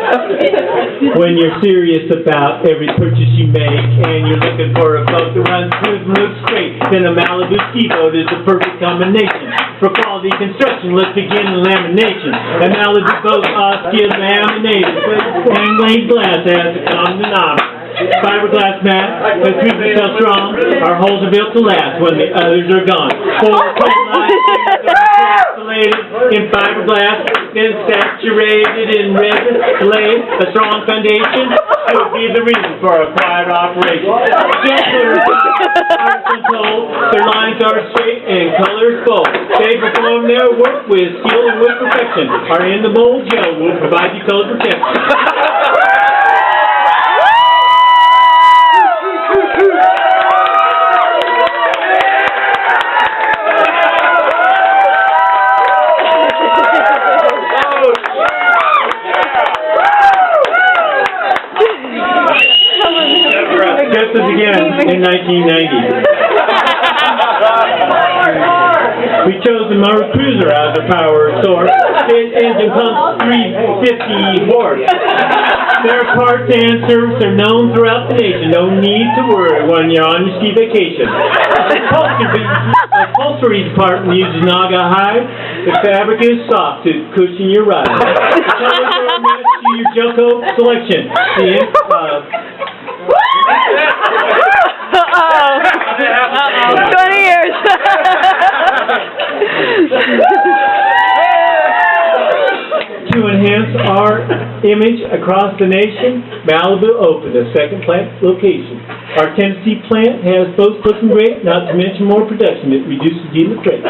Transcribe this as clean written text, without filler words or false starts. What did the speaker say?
When you're serious about every purchase you make and you're looking for a boat that runs smooth and looks great, then a Malibu ski boat is the perfect combination. For quality construction, let's begin the lamination. A Malibu boat is laminated and laid glass as a common denominator. Fiberglass mat, let's keep yourself strong. Our holes are built to last when the others are gone. 4 coat lines are insulated in fiberglass, then saturated in resin, laid a strong foundation. That would be the reason for a quiet operation. Just are controlled, their lines are straight and colors bold. They perform their work with skill and with perfection. Our in the mold gel will provide you color protection. Just as again in 1990. We chose the Malibu Cruiser as our power source. Its engine pumps 350 horse. Their parts and service are known throughout the nation. No need to worry when you're on your ski vacation. Upholstery department uses Naga hide. The fabric is soft to cushion your ride. The colors are matched to your Joko selection. Uh-oh. 20 years. To enhance our image across the nation, Malibu opened a second plant location. Our Tennessee plant has boats looking great, not to mention more production. It reduces dealer freight.